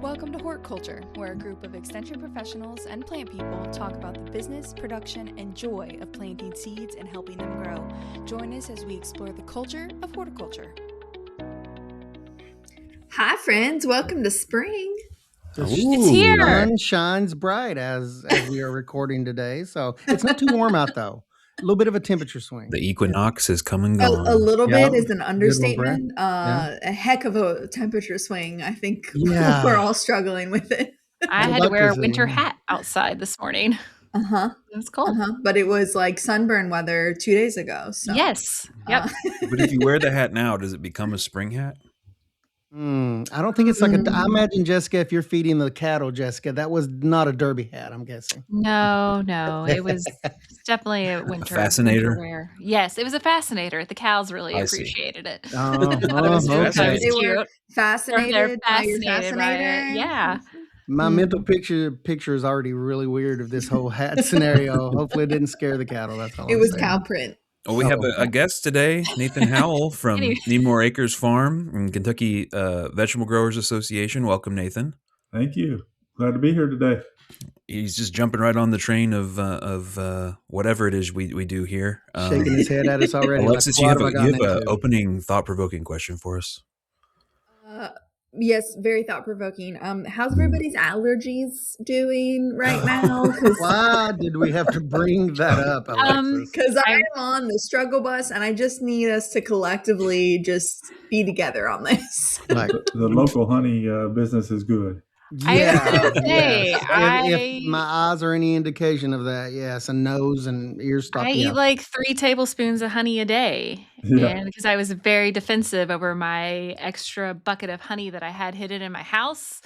Welcome to Horticulture, where a group of extension professionals and plant people talk about the business, production, and joy of planting seeds and helping them grow. Join us as we explore the culture of horticulture. Hi, friends. Welcome to spring. It's here. The sun shines bright as we are recording today, so it's not too warm out though. A little bit of a temperature swing. The equinox is come and gone. A little Yeah. bit is an understatement. Good one, A heck of a temperature swing. I think Yeah. we're all struggling with it. I had to wear a winter hat outside this morning. It was cold. But it was like sunburn weather 2 days ago. So. Yes. Yep. But if you wear the hat now, does it become a spring hat? I don't think it's like I imagine, Jessica, if you're feeding the cattle, Jessica, that was not a derby hat, I'm guessing. No. It was definitely a winter fascinator? wear. Yes, it was a fascinator. The cows really I see. appreciated it. Okay. They were fascinated They're by your fascinated by it. fascinator. Yeah. My mental picture is already really weird of this whole hat scenario. Hopefully it didn't scare the cattle. That's all It I'm was saying. cow print. Well, we have a guest today, Nathan Howell from Needmore Acres Farm and Kentucky Vegetable Growers Association. Welcome, Nathan. Thank you. Glad to be here today. He's just jumping right on the train of whatever it is we do here. Shaking his head at us already. Alexis, like, you have what have I gotten an into? opening thought-provoking question for us. Yes, very thought-provoking. How's everybody's allergies doing right now? Why did we have to bring that up, Alexis? Because I'm on the struggle bus, and I just need us to collectively just be together on this. Like, The local honey business is good. I was yeah, gonna say, yes. If my eyes are any indication of that, yes, and nose and ears stop. I eat like 3 tablespoons of honey a day. Yeah. And because I was very defensive over my extra bucket of honey that I had hidden in my house,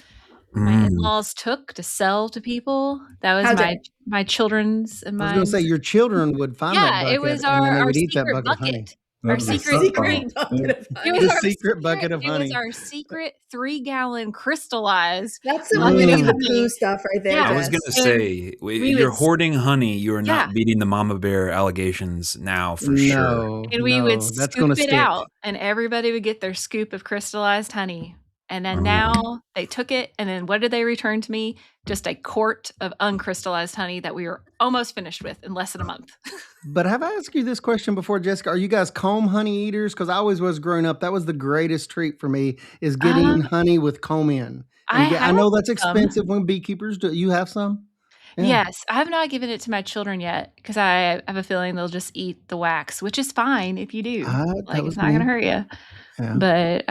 my in-laws took to sell to people. That was my children's and I was my going to say your children would find that bucket, it was and then they our would eat that secret bucket of honey. bucket. That Our was a secret secret bucket. bucket. It was The our secret bucket of It was honey. our secret 3-gallon crystallized. That's some bucket Winnie of the honey. Pooh stuff right there. Yeah. I was Jess. going to say, we you're would- hoarding honey. You are not Yeah. beating the mama bear allegations now for sure. No, And we would that's gonna scoop it stick. out, and everybody would get their scoop of crystallized honey. And then now they took it, and then what did they return to me? Just a quart of uncrystallized honey that we were almost finished with in less than a month. But have I asked you this question before, Jessica? Are you guys comb honey eaters? Because I always was growing up. That was the greatest treat for me, is getting honey with comb in. And I know that's expensive when beekeepers do. You have some? Yeah. Yes, I have not given it to my children yet because I have a feeling they'll just eat the wax, which is fine if you do. that Like was it's not me. going to hurt you. Yeah. But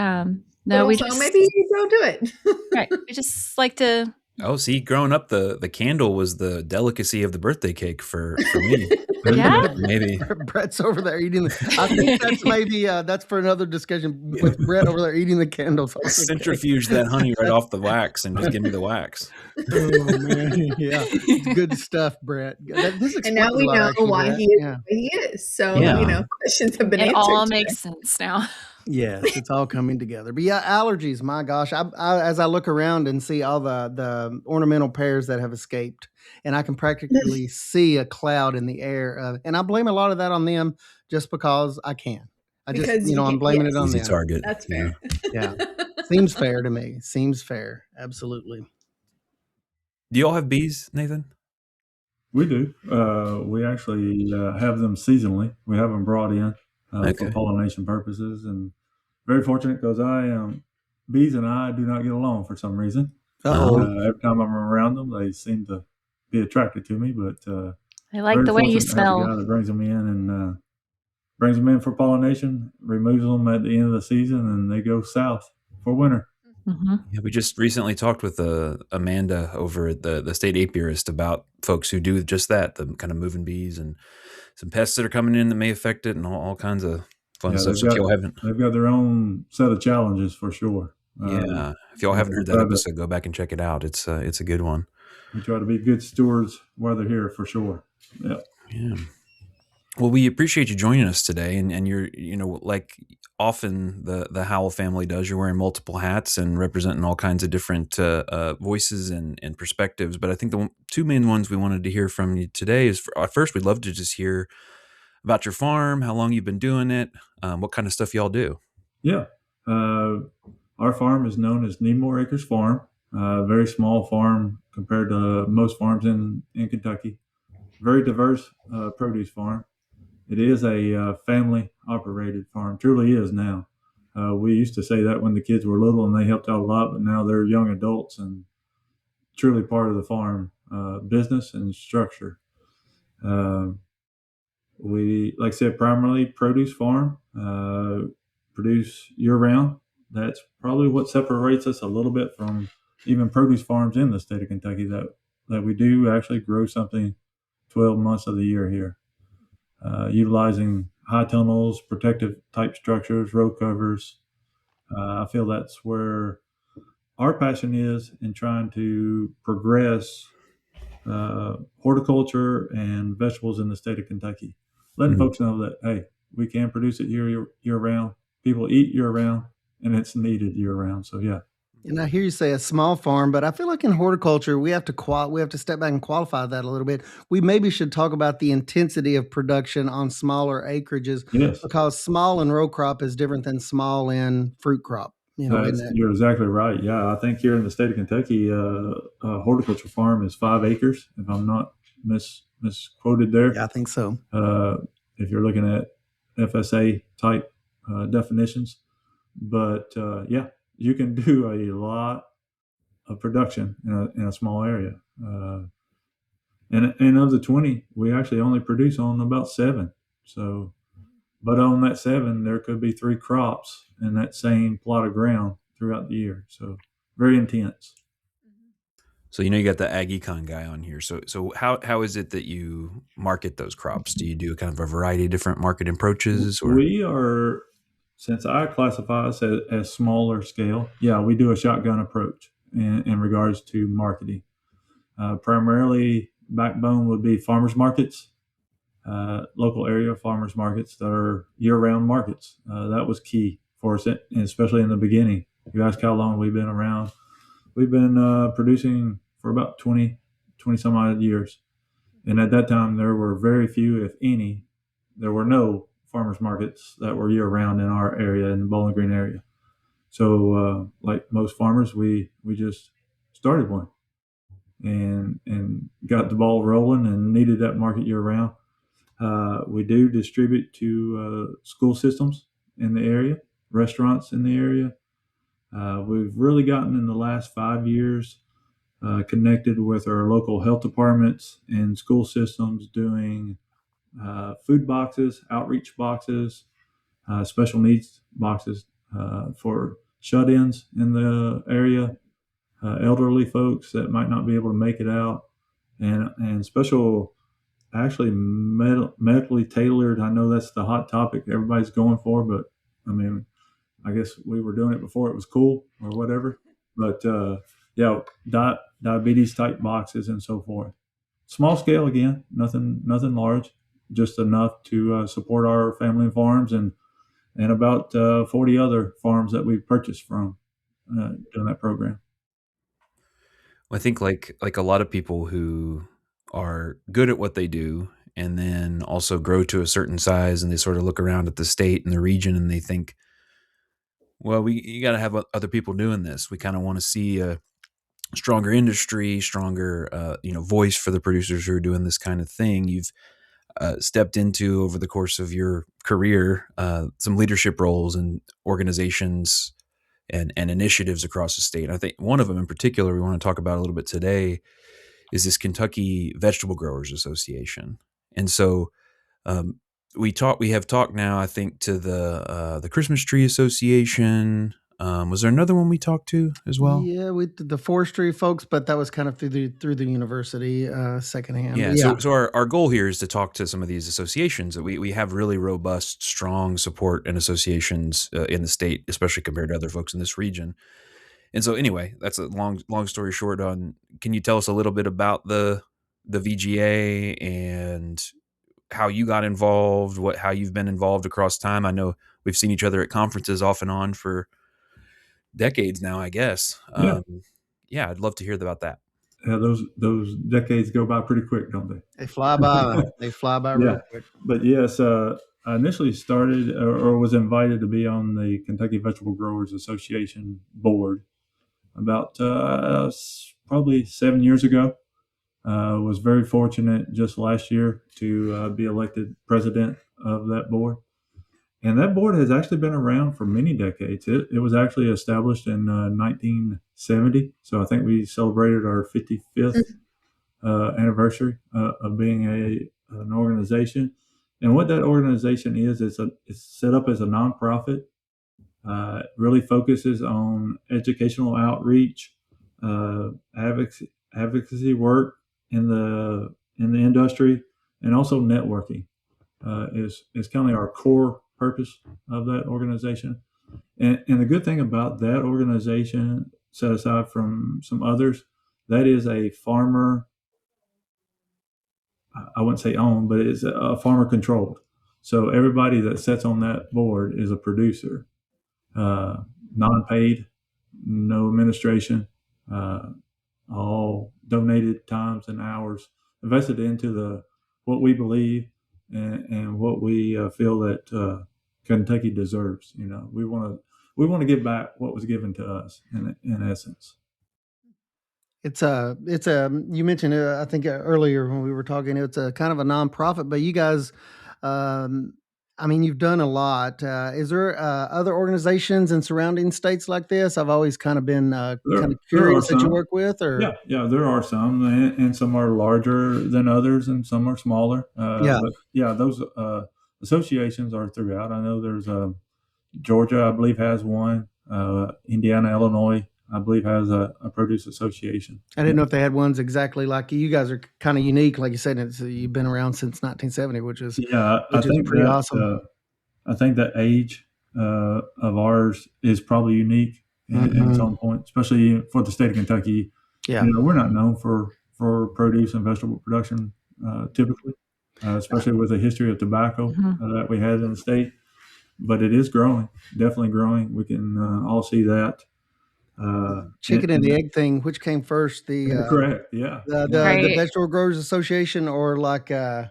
no, But we also, just maybe don't do it. right. We just like to. Oh, see, growing up, the candle was the delicacy of the birthday cake for me. Yeah? Maybe. Brett's over there eating. I think that's maybe that's for another discussion with Brett over there eating the candles. Centrifuge that honey right off the wax and just give me the wax. Oh man, yeah, it's good stuff, Brett. This And now explains we a lot, know actually, why Brett. he is Yeah. the way he is. So, Yeah. questions have been It answered. all today. makes sense now. Yes, it's all coming together. But yeah, allergies. My gosh, I as I look around and see all the ornamental pears that have escaped, and I can practically see a cloud in the air. And I blame a lot of that on them, just because I can. I just, Because you I'm can- blaming yes. it on Easy them. target. That's fair. Yeah, seems fair to me. Seems fair. Absolutely. Do you all have bees, Nathan? We do. We actually have them seasonally. We have them brought in Okay. for pollination purposes, and very fortunate because bees and I do not get along for some reason. Uh-oh. Every time I'm around them, they seem to be attracted to me. But I like very the way you fortunate to have a guy smell. that brings them in and brings them in for pollination, removes them at the end of the season, and they go south for winter. Mm-hmm. Yeah, we just recently talked with Amanda over at the state apiarist about folks who do just that, the kind of moving bees and some pests that are coming in that may affect it and all kinds of fun stuff. So if y'all haven't, They've got their own set of challenges for sure. if y'all haven't heard that episode, go back and check it out. It's a good one. We try to be good stewards while they're here for sure. Yeah. Yeah. Well, we appreciate you joining us today, and you're, like often the Howell family does, you're wearing multiple hats and representing all kinds of different voices and perspectives. But I think the two main ones we wanted to hear from you today is, first, we'd love to just hear about your farm, how long you've been doing it, what kind of stuff y'all do. Yeah. Our farm is known as Needmore Acres Farm. Very small farm compared to most farms in Kentucky. Very diverse produce farm. It is a family operated farm. Truly is now. We used to say that when the kids were little and they helped out a lot, but now they're young adults and truly part of the farm business and structure. Uh, we, like I said, primarily produce farm, produce year round. That's probably what separates us a little bit from even produce farms in the state of Kentucky, that we do actually grow something 12 months of the year here, utilizing high tunnels, protective type structures, row covers. I feel that's where our passion is in trying to progress horticulture and vegetables in the state of Kentucky, letting folks know that, hey, we can produce it year round. People eat year round, and it's needed year round. So yeah. And I hear you say a small farm, but I feel like in horticulture we have to step back and qualify that a little bit. We maybe should talk about the intensity of production on smaller acreages, Yes, because small in row crop is different than small in fruit crop. Isn't that? you're exactly right. Yeah, I think here in the state of Kentucky, a horticulture farm is 5 acres, if I'm not misquoted there. Yeah, I think so. If you're looking at FSA type definitions, but yeah, you can do a lot of production in a small area. And of the 20, we actually only produce on about 7. So, but on that 7, there could be 3 crops in that same plot of ground throughout the year. So, very intense. So you got the ag econ guy on here. So how is it that you market those crops? Do you do kind of a variety of different market approaches? Or? We are, since I classify us as smaller scale, yeah, we do a shotgun approach in regards to marketing. Primarily, backbone would be farmers markets, local area farmers markets that are year-round markets. That was key for us, especially in the beginning. You ask how long we've been around. We've been producing for about 20 some odd years. And at that time, there were very few, if any, there were no farmers markets that were year-round in our area, in the Bowling Green area. So, like most farmers, we just started one and got the ball rolling and needed that market year-round. We do distribute to school systems in the area, restaurants in the area. We've really gotten in the last 5 years connected with our local health departments and school systems, doing food boxes, outreach boxes, special needs boxes for shut-ins in the area, elderly folks that might not be able to make it out, and special, actually medically tailored. I know that's the hot topic everybody's going for, but I mean, I guess we were doing it before it was cool or whatever. But yeah, diabetes type boxes and so forth. Small scale again, nothing large, just enough to support our family farms and about 40 other farms that we've purchased from doing that program. Well, I think like a lot of people who are good at what they do and then also grow to a certain size, and they sort of look around at the state and the region and they think, well, you got to have other people doing this. We kind of want to see a stronger industry, stronger voice for the producers who are doing this kind of thing. You've stepped into, over the course of your career, some leadership roles in organizations and initiatives across the state. I think one of them in particular we want to talk about a little bit today is this Kentucky Vegetable Growers Association. And so we have talked now, I think, to the Christmas Tree Association. Was there another one we talked to as well? Yeah, we did the forestry folks, but that was kind of through the university secondhand. Yeah. So our goal here is to talk to some of these associations. We have really robust, strong support and associations in the state, especially compared to other folks in this region. And so anyway, that's a long story short. Can you tell us a little bit about the VGA and how you got involved, how you've been involved across time? I know we've seen each other at conferences off and on for decades now, I guess. Yeah, I'd love to hear about that. Yeah, those decades go by pretty quick, don't they? They fly by. They fly by real quick. But yes, I initially started or was invited to be on the Kentucky Vegetable Growers Association board about probably 7 years ago. Was very fortunate just last year to be elected president of that board. And that board has actually been around for many decades. It was actually established in 1970. So I think we celebrated our 55th anniversary of being an organization. And what that organization is, it's set up as a nonprofit. Really focuses on educational outreach, advocacy work in the industry, and also networking is kind of our core purpose of that organization. And the good thing about that organization, set aside from some others, that is a farmer. I wouldn't say owned, but it's a farmer controlled. So everybody that sits on that board is a producer, non-paid, no administration, uh, all donated times and hours invested into the what we believe and what we feel that Kentucky deserves. We want to give back what was given to us in essence. You mentioned, I think earlier when we were talking, it's a kind of a nonprofit, but you guys, um, I mean, you've done a lot. Is there other organizations in surrounding states like this? I've always kind of been kind of There are curious that you some. work with, or Yeah, there are some, and some are larger than others, and some are smaller. yeah, But yeah, those associations are throughout. I know there's Georgia, I believe, has one. Indiana, Illinois, I believe, has a produce association. I didn't know if they had ones exactly like you. You guys are kind of unique, like you said. You've been around since 1970, Yeah, which is pretty awesome. I think that age of ours is probably unique in some point, especially for the state of Kentucky. Yeah. We're not known for produce and vegetable production typically, especially with the history of tobacco that we had in the state. But it is growing, definitely growing. We can all see that. Chicken and the egg thing, which came first, Correct, yeah. the Right. Vegetable Growers Association, or like the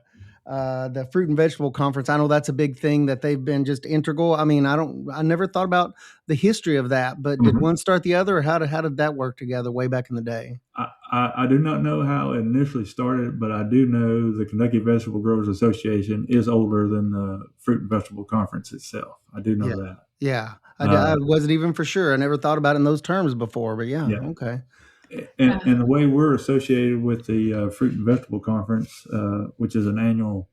Fruit and Vegetable Conference? I know that's a big thing that they've been just integral. I mean, I never thought about the history of that, but did one start the other, or how did that work together way back in the day? I do not know how it initially started, but I do know the Kentucky Vegetable Growers Association is older than the Fruit and Vegetable Conference itself. I do know Yeah. that. Yeah. I wasn't even for sure. I never thought about it in those terms before, but yeah. Yeah. Okay. And the way we're associated with the Fruit and Vegetable Conference, which is an annual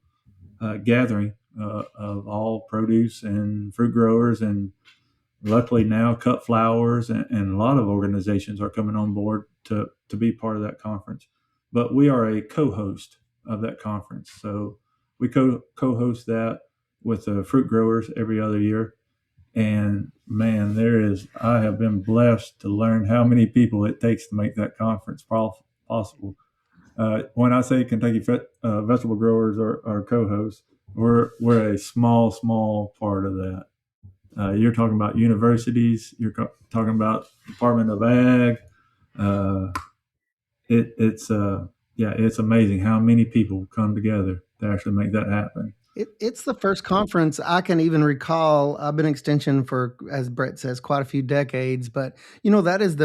gathering of all produce and fruit growers, and luckily now cut flowers, and a lot of organizations are coming on board to be part of that conference. But we are a co-host of that conference, so we co-host that with the fruit growers every other year. And man, I have been blessed to learn how many people it takes to make that conference possible. When I say Kentucky vegetable growers are co-hosts, we're a small part of that. You're talking about universities. You're talking about Department of Ag. It's amazing how many people come together to actually make that happen. It's the first conference I can even recall. I've been extension for, as Brett says, quite a few decades, but that is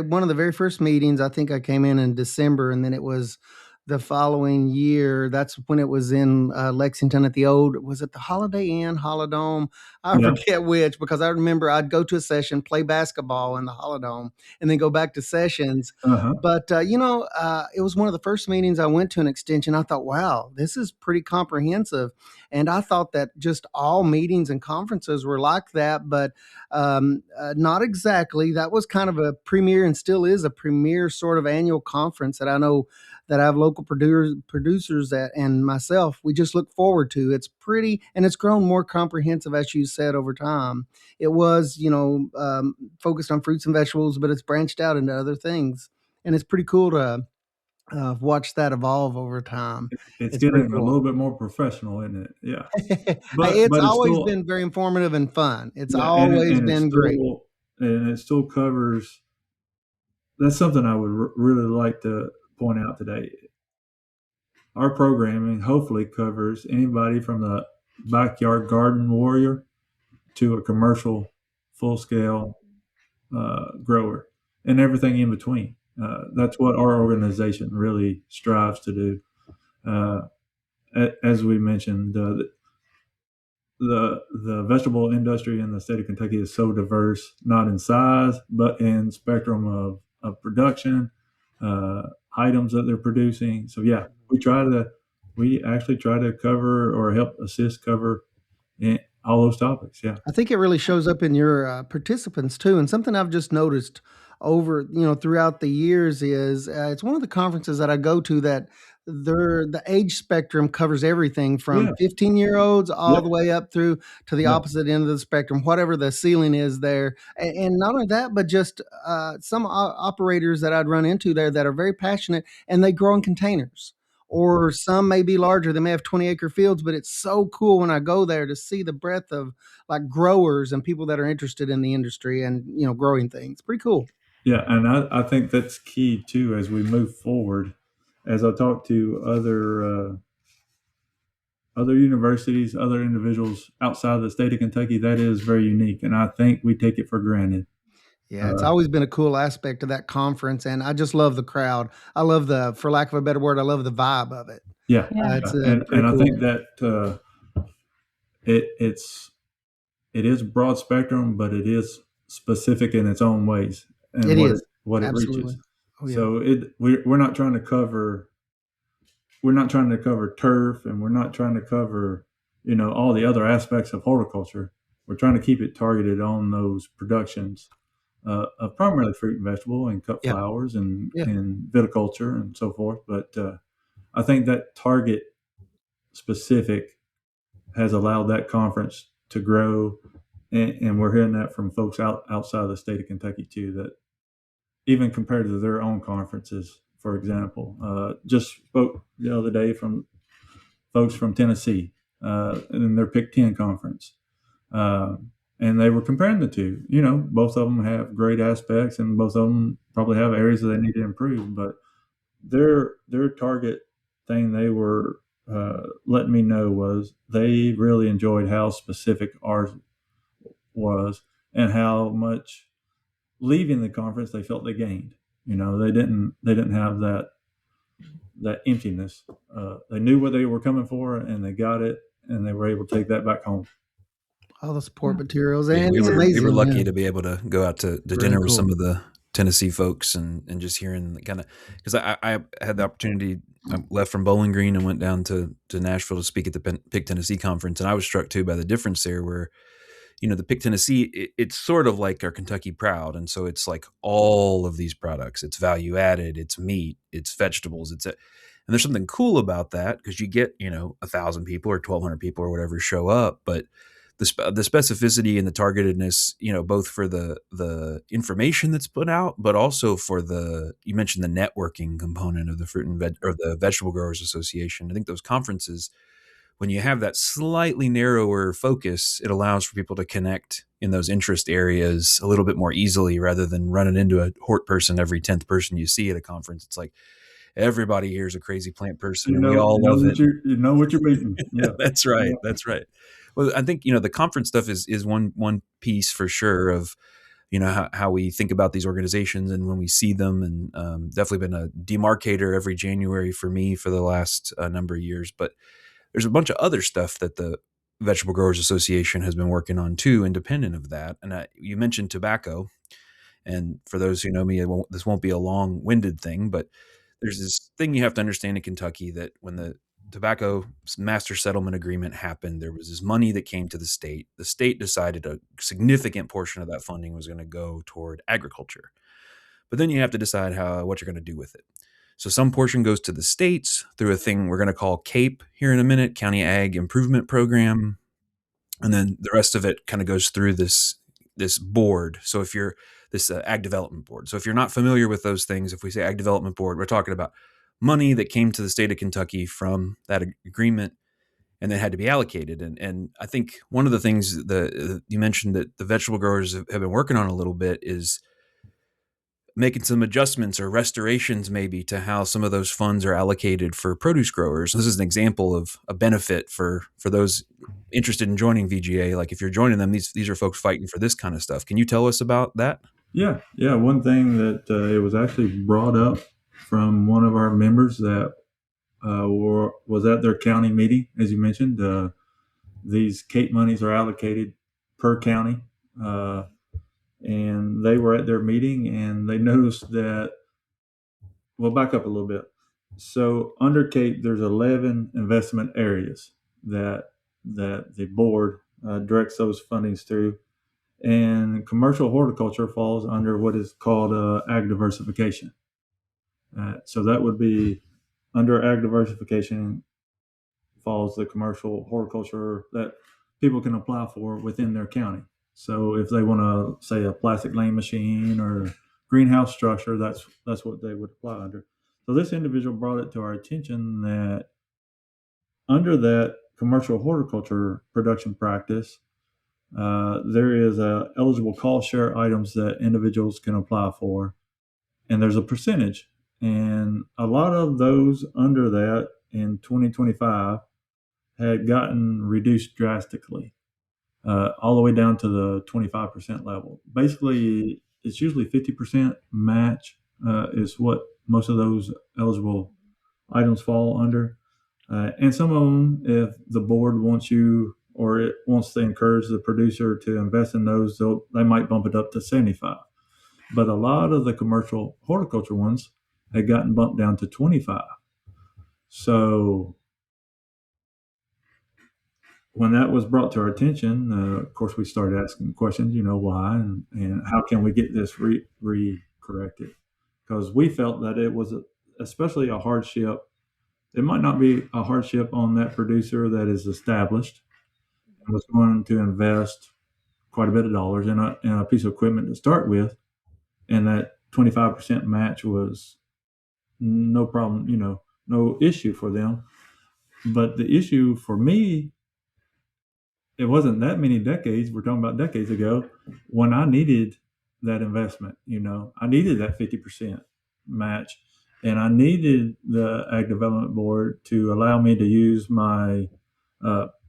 one of the very first meetings. I think I came in December, and then it was the following year. That's when it was in Lexington at was it the Holiday Inn, Holodome? I forget which, because I remember I'd go to a session, play basketball in the Holodome, and then go back to sessions. But, it was one of the first meetings I went to in extension. I thought, wow, this is pretty comprehensive. And I thought that just all meetings and conferences were like that, but not exactly. That was kind of a premier, and still is a premier sort of annual conference that I know that I have local producers that, and myself, we just look forward to. It's pretty, and it's grown more comprehensive, as you said, over time. It was, focused on fruits and vegetables, but it's branched out into other things. And it's pretty cool to watch that evolve over time. It's getting a little bit more professional, isn't it? Yeah. It's always been very informative and fun. It's always been great. And it still covers. That's something I would really like to point out today. Our programming hopefully covers anybody from the backyard garden warrior to a commercial full-scale grower. and everything in between. That's what our organization really strives to do. As we mentioned, the vegetable industry in the state of Kentucky is so diverse, not in size, but in spectrum of production, items that they're producing. So yeah, we actually try to cover or help assist cover all those topics. Yeah. I think it really shows up in your participants too. And something I've just noticed over, throughout the years is it's one of the conferences that I go to that the age spectrum covers everything from Yeah. 15-year-olds all Yep. the way up through to the Yep. opposite end of the spectrum, whatever the ceiling is there. And not only that, but just some operators that I'd run into there that are very passionate and they grow in containers. Or some may be larger. They may have 20-acre fields, but it's so cool when I go there to see the breadth of like growers and people that are interested in the industry and growing things. Pretty cool. Yeah, and I think that's key too as we move forward. As I talk to other universities, other individuals outside of the state of Kentucky, that is very unique, and I think we take it for granted. Yeah, it's always been a cool aspect of that conference, and I just love the crowd. I love for lack of a better word, I love the vibe of it. Yeah, It's and pretty I cool. think that it is broad spectrum, but it is specific in its own ways and It is. what it Absolutely. reaches. Oh, yeah. So we're not trying to cover turf, and we're not trying to cover all the other aspects of horticulture. We're trying to keep it targeted on those productions of primarily fruit and vegetable and cut Yeah. flowers and Yeah. viticulture and so forth. But I think that target specific has allowed that conference to grow, and we're hearing that from folks outside of the state of Kentucky too, that even compared to their own conferences, for example, just spoke the other day from folks from Tennessee in their Pick 10 conference. And they were comparing the two. Both of them have great aspects, and both of them probably have areas that they need to improve. But their target thing they were letting me know was they really enjoyed how specific ours was, and how much leaving the conference they felt they gained. They didn't have that emptiness. They knew what they were coming for, and they got it, and they were able to take that back home. All the support materials, Yeah, and we it's were amazing. lucky Yeah. to be able to go out to Very dinner with cool. some of the Tennessee folks and just hearing kind of, because I had the opportunity. I left from Bowling Green and went down to Nashville to speak at the Pick Tennessee conference, and I was struck too by the difference there, where the Pick Tennessee, it's sort of like our Kentucky Proud, and so it's like all of these products. It's value added, it's meat, it's vegetables, and there's something cool about that, because you get 1,000 people or 1,200 people or whatever show up, but the specificity and the targetedness, both for the information that's put out, but also for you mentioned the networking component of the Fruit and or the Vegetable Growers Association. I think those conferences, when you have that slightly narrower focus, it allows for people to connect in those interest areas a little bit more easily, rather than running into a hort person every 10th person you see at a conference. It's like everybody here is a crazy plant person, and we all love it. You know what you're meeting. Yeah, That's right. That's right. Well, I think the conference stuff is one piece for sure of how we think about these organizations and when we see them, and definitely been a demarcator every January for me for the last number of years. But there's a bunch of other stuff that the Vegetable Growers Association has been working on too, independent of that. And you mentioned tobacco, and for those who know me, this won't be a long-winded thing, but there's this thing you have to understand in Kentucky, that when the tobacco master settlement agreement happened, there was this money that came to the state. The state decided a significant portion of that funding was going to go toward agriculture. But then you have to decide what you're going to do with it. So some portion goes to the states through a thing we're going to call CAPE here in a minute, County Ag Improvement Program. And then the rest of it kind of goes through this board. So if you're this Ag Development Board. So if you're not familiar with those things, if we say Ag Development Board, we're talking about money that came to the state of Kentucky from that agreement and then had to be allocated. And I think one of the things you mentioned that the vegetable growers have been working on a little bit is making some adjustments or restorations maybe to how some of those funds are allocated for produce growers. This is an example of a benefit for those interested in joining VGA. Like if you're joining them, these are folks fighting for this kind of stuff. Can you tell us about that? Yeah. One thing that it was actually brought up from one of our members that was at their county meeting, as you mentioned. These CAPE monies are allocated per county, and they were at their meeting and they noticed that. Well, back up a little bit. So under CAPE, there's 11 investment areas that the board directs those fundings through, and commercial horticulture falls under what is called ag diversification. So that would be under ag diversification falls the commercial horticulture that people can apply for within their county. So if they want to say a plastic lane machine or greenhouse structure, that's what they would apply under. So this individual brought it to our attention that under that commercial horticulture production practice, there is eligible cost share items that individuals can apply for, and there's a percentage. And a lot of those under that in 2025 had gotten reduced drastically, all the way down to the 25% level. Basically, it's usually 50% match is what most of those eligible items fall under. And some of them, if the board wants you or it wants to encourage the producer to invest in those, they might bump it up to 75. But a lot of the commercial horticulture ones had gotten bumped down to 25. So when that was brought to our attention, of course, we started asking questions, why and how can we get this re-corrected? Because we felt that it was especially a hardship. It might not be a hardship on that producer that is established and was going to invest quite a bit of dollars in a piece of equipment to start with, and that 25% match was no problem, no issue for them. But the issue for me, it wasn't that many decades, we're talking about decades ago, when I needed that investment. I needed that 50% match, and I needed the Ag Development Board to allow me to use my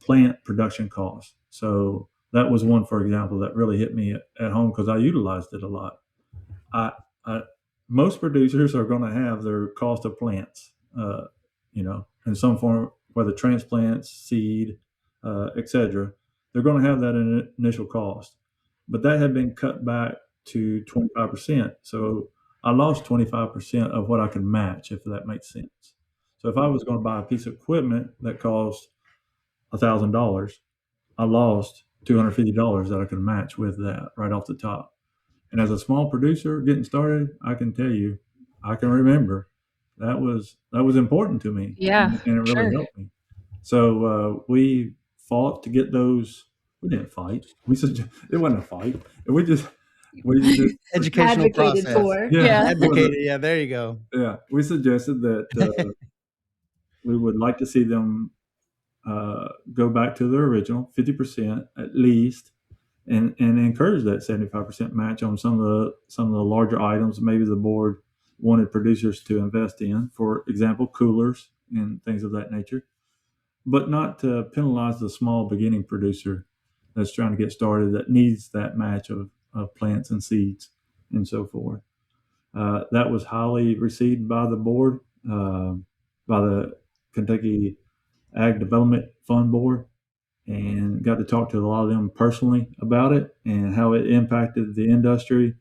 plant production costs. So that was one, for example, that really hit me at home because I utilized it a lot. I, I Most producers are going to have their cost of plants, in some form, whether transplants, seed, etc. They're going to have that initial cost, but that had been cut back to 25%. So I lost 25% of what I could match, if that makes sense. So if I was going to buy a piece of equipment that cost $1,000, I lost $250 that I could match with that right off the top. And as a small producer getting started, I can tell you, I can remember that was important to me, Yeah, and it really sure. helped me. So we fought to get those. We didn't fight. It wasn't a fight. We just Educational Advocated process. for. Yeah. Advocated. Yeah, there you go. Yeah, we suggested that we would like to see them go back to their original 50% at least, and encourage that 75% match on some of the larger items maybe the board wanted producers to invest in, for example, coolers and things of that nature, but not to penalize the small beginning producer that's trying to get started that needs that match of plants and seeds and so forth. That was highly received by the board, by the Kentucky Ag Development Fund Board, and got to talk to a lot of them personally about it and how it impacted the industry.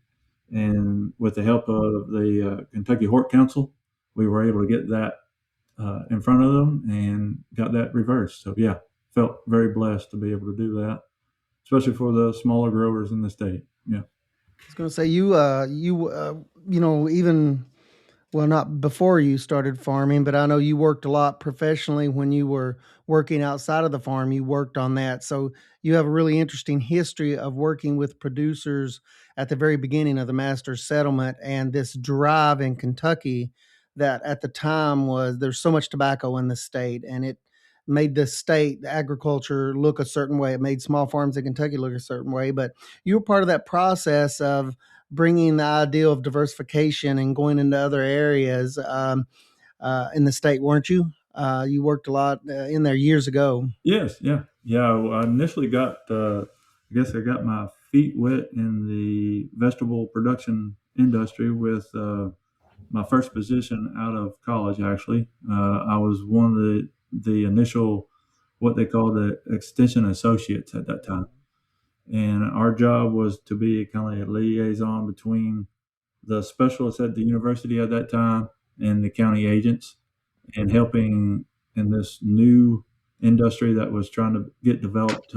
And with the help of the Kentucky Hort Council, we were able to get that in front of them and got that reversed. So yeah, felt very blessed to be able to do that, especially for the smaller growers in the state. Yeah. I was going to say even well, not before you started farming, but I know you worked a lot professionally when you were working outside of the farm. You worked on that. So you have a really interesting history of working with producers at the very beginning of the master settlement and this drive in Kentucky that at the time there's so much tobacco in the state, and it made the state agriculture look a certain way. It made small farms in Kentucky look a certain way, but you were part of that process of bringing the idea of diversification and going into other areas in the state, weren't you? You worked a lot in there years ago. Yes. Yeah. I initially got, I guess I got my feet wet in the vegetable production industry with my first position out of college. Actually, I was one of the initial what they call the extension associates at that time, and our job was to be kind of a liaison between the specialists at the university at that time and the county agents, and helping in this new industry that was trying to get developed,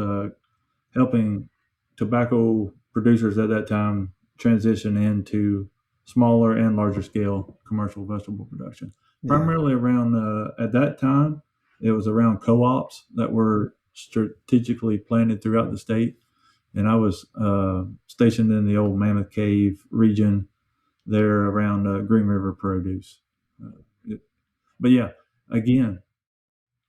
helping tobacco producers at that time transition into smaller and larger scale commercial vegetable production. Yeah. Primarily around, at that time, it was around co-ops that were strategically planted throughout the state. And I was stationed in the old Mammoth Cave region there around Green River Produce. But yeah, again,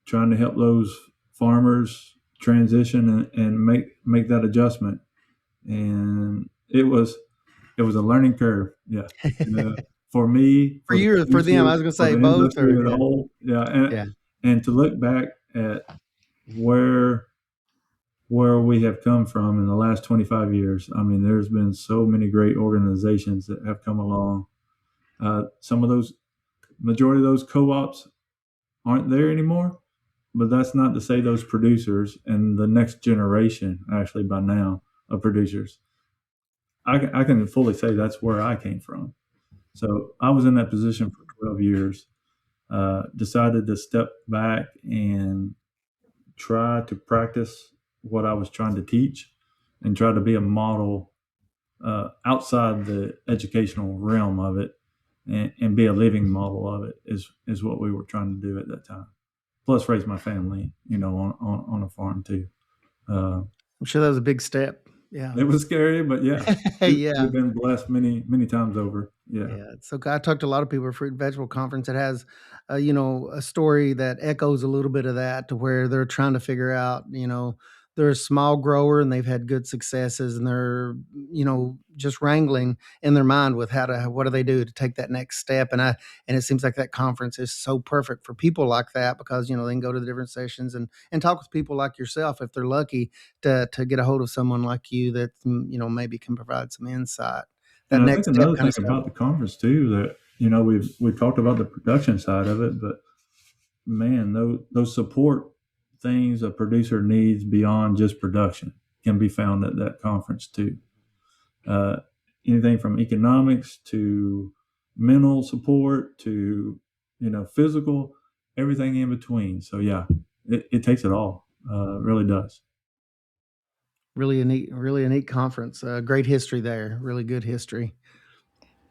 trying to help those farmers transition and make that adjustment. And it was a learning curve. Yeah. For me, For you or for them, I was going to say the both. industry Or as a yeah. whole. Yeah. Yeah. And to look back at where we have come from in the last 25 years, I mean, there's been so many great organizations that have come along. Some of those, majority of those co-ops aren't there anymore, but that's not to say those producers and the next generation, actually by now, of producers, I can fully say that's where I came from. So I was in that position for 12 years, decided to step back and try to practice what I was trying to teach and try to be a model outside the educational realm of it, and be a living model of it is what we were trying to do at that time. Plus raise my family, on a farm too. I'm sure that was a big step. Yeah. It was scary, but yeah. Yeah. We've been blessed many, many times over. Yeah. Yeah. So I talked to a lot of people at Fruit and Vegetable Conference that has, a story that echoes a little bit of that, to where they're trying to figure out, they're a small grower and they've had good successes, and they're, just wrangling in their mind with what do they do to take that next step. And it seems like that conference is so perfect for people like that, because, they can go to the different sessions and talk with people like yourself, if they're lucky to get a hold of someone like you that, maybe can provide some insight. That And I next think step another kind thing of stuff. about the conference too, that we've talked about the production side of it, but man, those support things a producer needs beyond just production can be found at that conference too. Anything from economics to mental support to physical, everything in between. So yeah, it takes it all. It really does. Really a neat conference. Great history there. Really good history.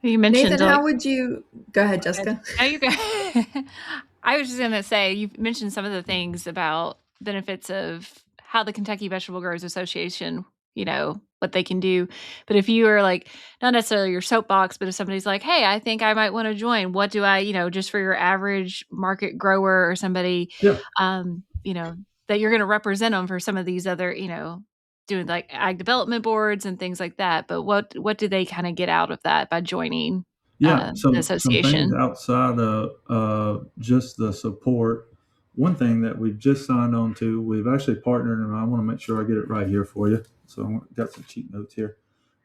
You mentioned Nathan, how would you go ahead, Jessica? No, you go. I was just going to say, you mentioned some of the things about benefits of how the Kentucky Vegetable Growers Association, what they can do. But if you are like, not necessarily your soapbox, but if somebody's like, hey, I think I might want to join, what do I, just for your average market grower or somebody, Yeah. That you're going to represent them for some of these other, doing like ag development boards and things like that. But what do they kind of get out of that by joining? Yeah, The some things association. outside of just the support. One thing that we've just signed on to, we've actually partnered, and I want to make sure I get it right here for you. So I've got some cheat notes here.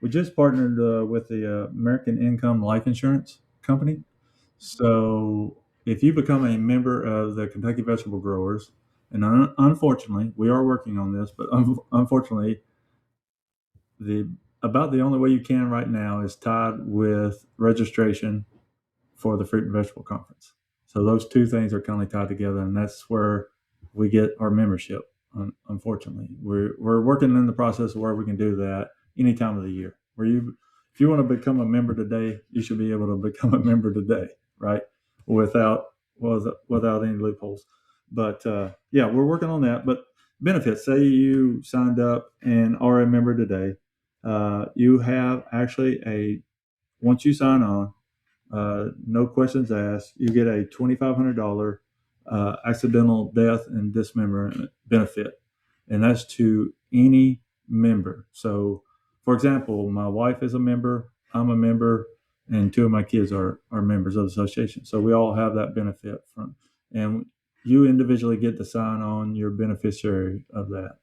We just partnered with the American Income Life Insurance Company. So if you become a member of the Kentucky Vegetable Growers, and unfortunately, we are working on this, but unfortunately, about the only way you can right now is tied with registration for the Fruit and Vegetable Conference. So those two things are kind of tied together, and that's where we get our membership. Unfortunately, we're working in the process of where we can do that any time of the year. If you want to become a member today, you should be able to become a member today, right? Without any loopholes. But yeah, we're working on that. But benefits, say you signed up and are a member today, you have actually once you sign on, no questions asked, you get a $2,500 accidental death and dismemberment benefit, and that's to any member. So, for example, my wife is a member, I'm a member, and two of my kids are members of the association. So we all have that benefit and you individually get to sign on your beneficiary of that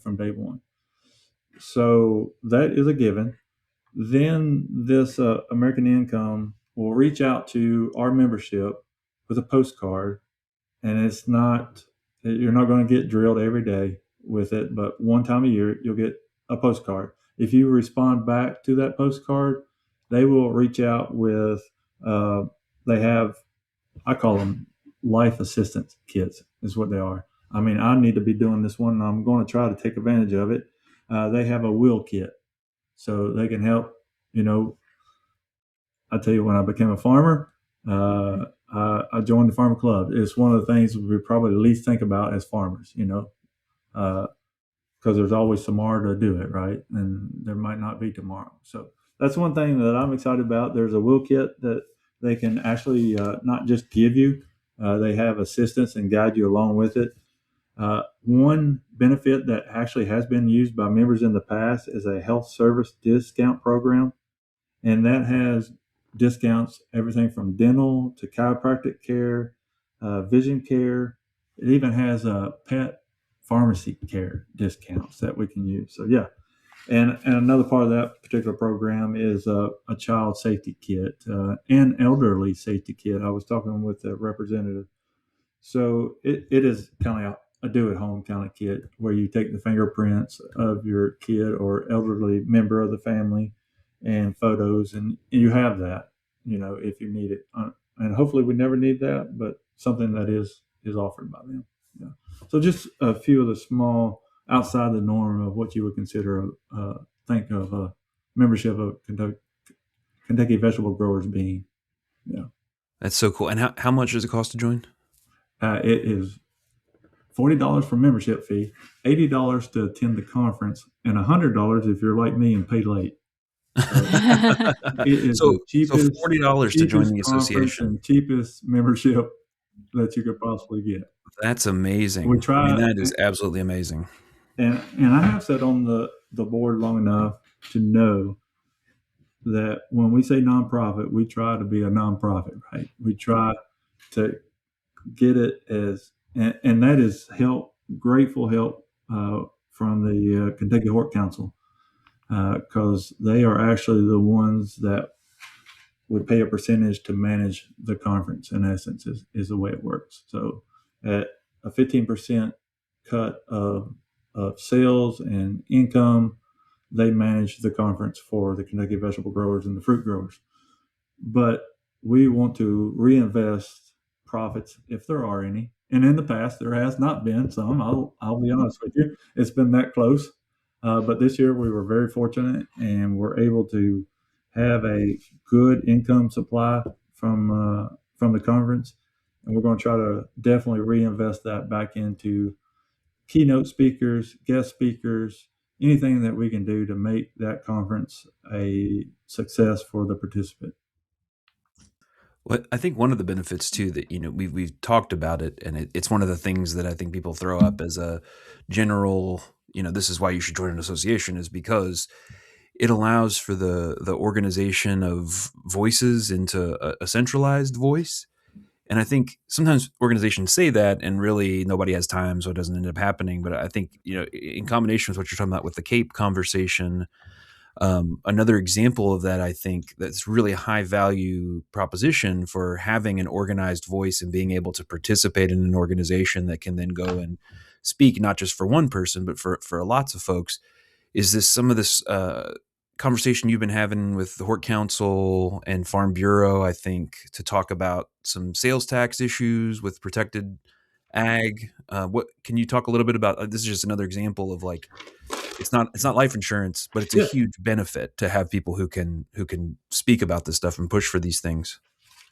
from day one. So that is a given. Then this American Income will reach out to our membership with a postcard, and you're not going to get drilled every day with it, but one time a year you'll get a postcard. If you respond back to that postcard, they will reach out with uh, they have, I call them life assistance kits is what they are. I mean, I need to be doing this one and I'm going to try to take advantage of it. They have a will kit, so they can help. You know, I tell you, when I became a farmer, I joined the farmer club. It's one of the things we probably least think about as farmers, because there's always tomorrow to do it, right? And there might not be tomorrow. So that's one thing that I'm excited about. There's a will kit that they can actually not just give you, they have assistance and guide you along with it. One benefit that actually has been used by members in the past is a health service discount program, and that has discounts everything from dental to chiropractic care, vision care. It even has a pet pharmacy care discounts that we can use. So yeah, and another part of that particular program is a child safety kit and elderly safety kit. I was talking with a representative. So it is kind of a do-at-home kind of kit where you take the fingerprints of your kid or elderly member of the family and photos, and you have that, if you need it. And hopefully we never need that, but something that is offered by them. Yeah. So just a few of the small outside the norm of what you would consider think of a membership of Kentucky Vegetable Growers being. Yeah. That's so cool. And how much does it cost to join? It is $40 for membership fee, $80 to attend the conference, and $100 if you're like me and pay late. So it is so the cheapest, $40 to join the association, and cheapest membership that you could possibly get. That's amazing. We try. I mean, that is absolutely amazing. And I have sat on the board long enough to know that when we say nonprofit, we try to be a nonprofit, right? We try to get it as, and that is grateful help from the Kentucky Hort Council, because they are actually the ones that would pay a percentage to manage the conference. In essence, is the way it works. So at a 15% cut of sales and income, they manage the conference for the Kentucky vegetable growers and the fruit growers. But we want to reinvest profits if there are any. And in the past, there has not been some. I'll be honest with you. It's been that close. But this year we were very fortunate and were able to have a good income supply from the conference. And we're going to try to definitely reinvest that back into keynote speakers, guest speakers, anything that we can do to make that conference a success for the participant. Well, I think one of the benefits too that we've talked about it, and it's one of the things that I think people throw up as a general, this is why you should join an association, is because it allows for the organization of voices into a centralized voice. And I think sometimes organizations say that, and really nobody has time, so it doesn't end up happening. But I think in combination with what you're talking about with the CAPE conversation. Another example of that, I think, that's really a high value proposition for having an organized voice and being able to participate in an organization that can then go and speak not just for one person, but for lots of folks, is some of this conversation you've been having with the Hort Council and Farm Bureau, I think, to talk about some sales tax issues with protected ag. What can you talk a little bit about? This is just another example of it's not life insurance, but it's a huge benefit to have people who can speak about this stuff and push for these things.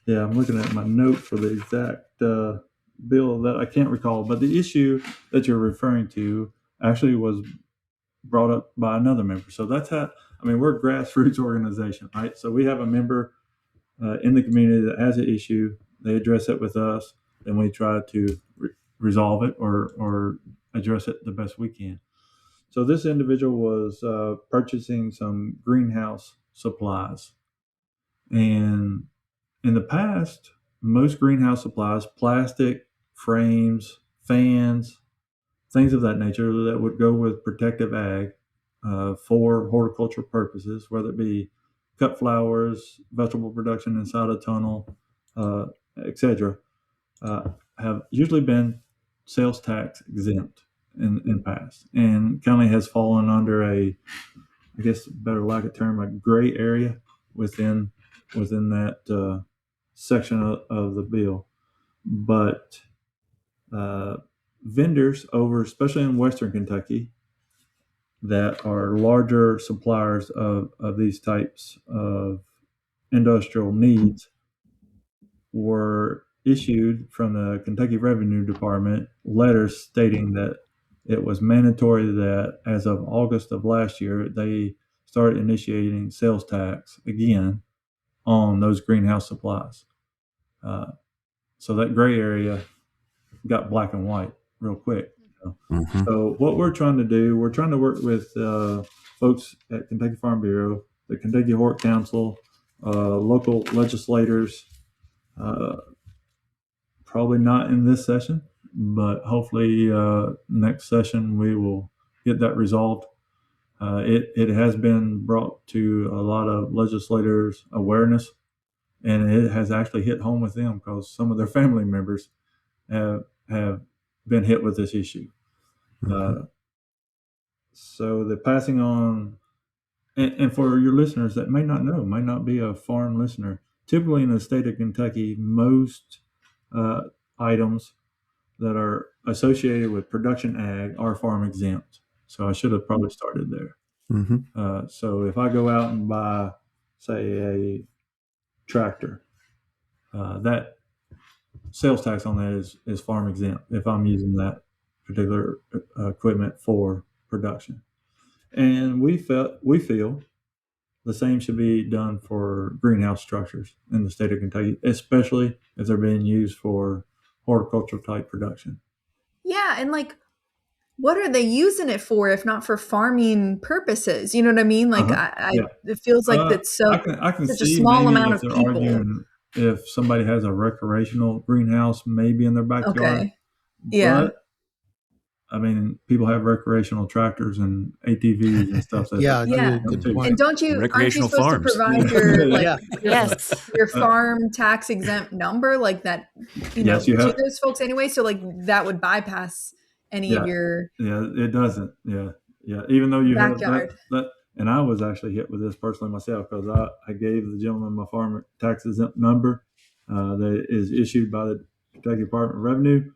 Yeah, I'm looking at my note for the exact bill that I can't recall, but the issue that you're referring to actually was brought up by another member. So that's how, we're a grassroots organization, right? So we have a member in the community that has an issue. They address it with us, and we try to resolve it or address it the best we can. So this individual was purchasing some greenhouse supplies. And in the past, most greenhouse supplies, plastic, frames, fans, things of that nature that would go with protective ag, for horticultural purposes, whether it be cut flowers, vegetable production inside a tunnel, etc., have usually been sales tax exempt in past, and county has fallen under a, I guess, better lack of term, a gray area within that section of the bill. But vendors over, especially in Western Kentucky, that are larger suppliers of these types of industrial needs were issued from the Kentucky Revenue Department letters stating that it was mandatory that as of August of last year, they started initiating sales tax again on those greenhouse supplies. So that gray area got black and white real quick. Mm-hmm. So what we're trying to do, we're trying to work with folks at Kentucky Farm Bureau, the Kentucky Hort Council, local legislators, probably not in this session, but hopefully next session we will get that resolved. It has been brought to a lot of legislators' awareness, and it has actually hit home with them because some of their family members have been hit with this issue. Mm-hmm. So the passing on, and for your listeners that may not know, might not be a farm listener, typically in the state of Kentucky, most items that are associated with production ag are farm exempt. So I should have probably started there. Mm-hmm. So if I go out and buy, say, a tractor, that sales tax on that is farm exempt if I'm using that particular equipment for production. And we feel the same should be done for greenhouse structures in the state of Kentucky, especially if they're being used for horticultural type production. Yeah, and like, what are they using it for if not for farming purposes? You know what I mean? Like, it feels like that's so I can such see a small amount of people. Arguing if somebody has a recreational greenhouse, maybe in their backyard. Okay. Yeah. But, I mean, people have recreational tractors and ATVs and stuff. Good point. And aren't you supposed farms. to provide your your farm tax exempt number like that? You to those folks anyway. So like that would bypass any of your. Yeah, it doesn't. Yeah. Even though you backyard. have that, and I was actually hit with this personally myself because I gave the gentleman my farm tax exempt number that is issued by the Kentucky Department of Revenue.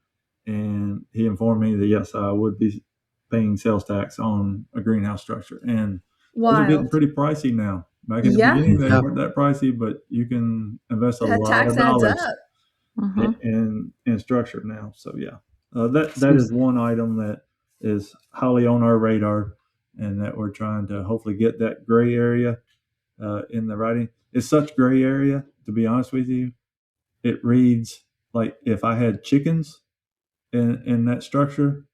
And he informed me that, yes, I would be paying sales tax on a greenhouse structure. And those are getting pretty pricey now. Back in the beginning, they weren't that pricey, but you can invest a lot of dollars in structure now. So, that is one item that is highly on our radar and that we're trying to hopefully get that gray area in the writing. It's such gray area, to be honest with you. It reads like if I had chickens in that structure,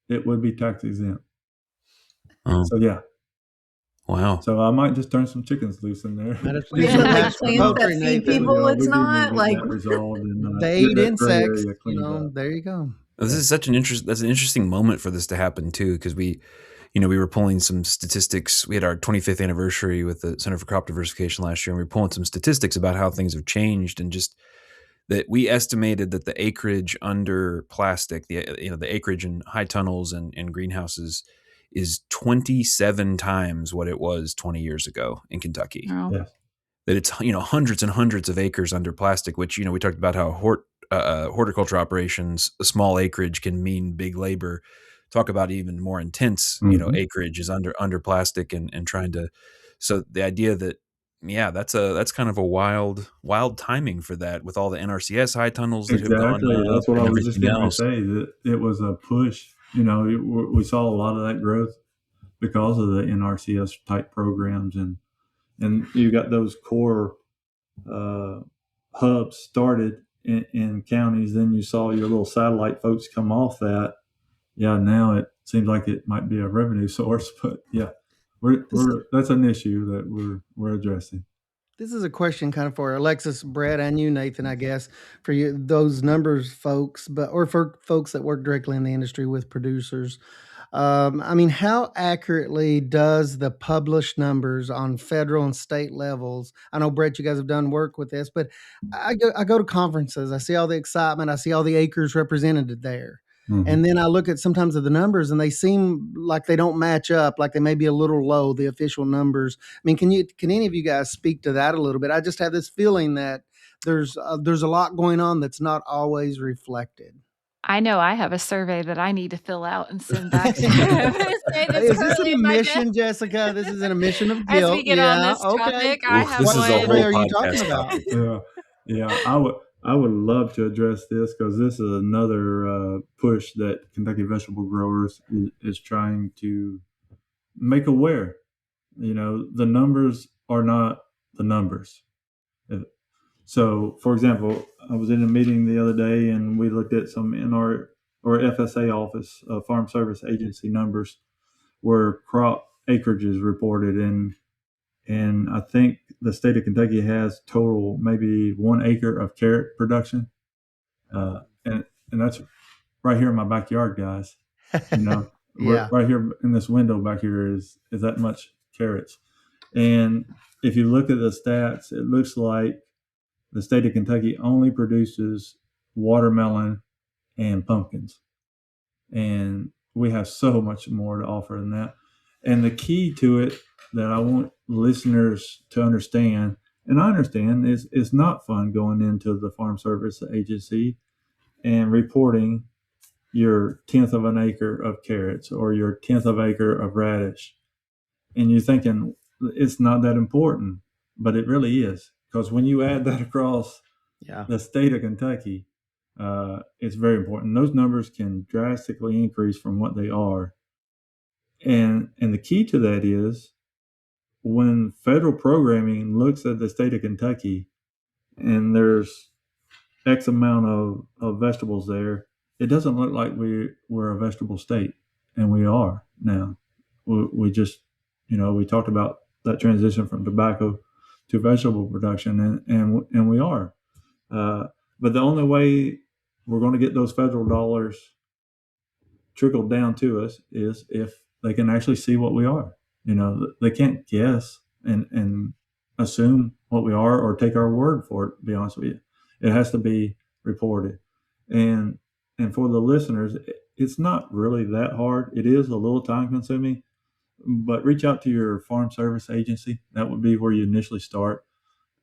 it would be tax exempt. Oh. So wow. So I might just turn some chickens loose in there. Like plants that feed people. It's not like they eat insects. There you go. This is such an interesting moment for this to happen too, because we were pulling some statistics. We had our 25th anniversary with the Center for Crop Diversification last year, and we were pulling some statistics about how things have changed and just. That we estimated that the acreage under plastic, the acreage in high tunnels and greenhouses is 27 times what it was 20 years ago in Kentucky. Oh. Yes. That it's hundreds and hundreds of acres under plastic, which we talked about how horticulture operations, a small acreage can mean big labor. Talk about even more intense, acreage is under plastic and trying to. So the idea that. Yeah, that's kind of a wild timing for that with all the NRCS high tunnels that have gone up. That's what I was just going to say. That it was a push. We saw a lot of that growth because of the NRCS type programs, and you got those core hubs started in counties. Then you saw your little satellite folks come off that. Yeah, now it seems like it might be a revenue source, but yeah. That's an issue that we're addressing. This is a question kind of for Alexis, Brad, and you, Nathan, I guess, for you, those numbers folks, or for folks that work directly in the industry with producers. I mean, how accurately does the published numbers on federal and state levels? I know, Brett, you guys have done work with this, but I go to conferences. I see all the excitement. I see all the acres represented there. Mm-hmm. And then I look at sometimes of the numbers and they seem like they don't match up, like they may be a little low, the official numbers. I mean, can any of you guys speak to that a little bit? I just have this feeling that there's a lot going on that's not always reflected. I know I have a survey that I need to fill out and send back to him. Is this an admission, Jessica? This is an admission of guilt. As we get on this topic, I have this one. Is a whole are you talking about? Yeah, I would love to address this because this is another push that Kentucky Vegetable Growers is trying to make aware. You know, the numbers are not the numbers. So, for example, I was in a meeting the other day and we looked at some in our FSA office, Farm Service Agency numbers, where crop acreage is reported, and I think the state of Kentucky has total maybe 1 acre of carrot production, and that's right here in my backyard, guys. You know, yeah. Right here in this window back here is that much carrots, and if you look at the stats, it looks like the state of Kentucky only produces watermelon and pumpkins, and we have so much more to offer than that. And the key to it that I want listeners to understand, and I understand, is it's not fun going into the Farm Service Agency and reporting your 1/10 of an acre of carrots or your 1/10 of an acre of radish. And you're thinking it's not that important, but it really is. Because when you add that across the state of Kentucky, it's very important. Those numbers can drastically increase from what they are. And the key to that is when federal programming looks at the state of Kentucky and there's X amount of vegetables there, it doesn't look like we're a vegetable state, and we are now. We just, we talked about that transition from tobacco to vegetable production, and we are. But the only way we're going to get those federal dollars trickled down to us is if they can actually see what we are. They can't guess and assume what we are or take our word for it, to be honest with you. It has to be reported. And for the listeners, it's not really that hard. It is a little time consuming, but reach out to your farm service agency. That would be where you initially start.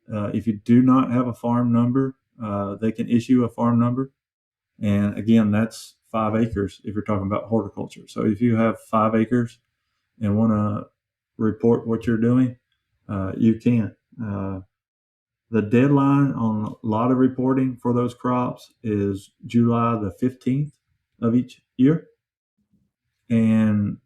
If you do not have a farm number, they can issue a farm number. And again, that's 5 acres if you're talking about horticulture. So if you have 5 acres and want to report what you're doing, you can. The deadline on a lot of reporting for those crops is July the 15th of each year. And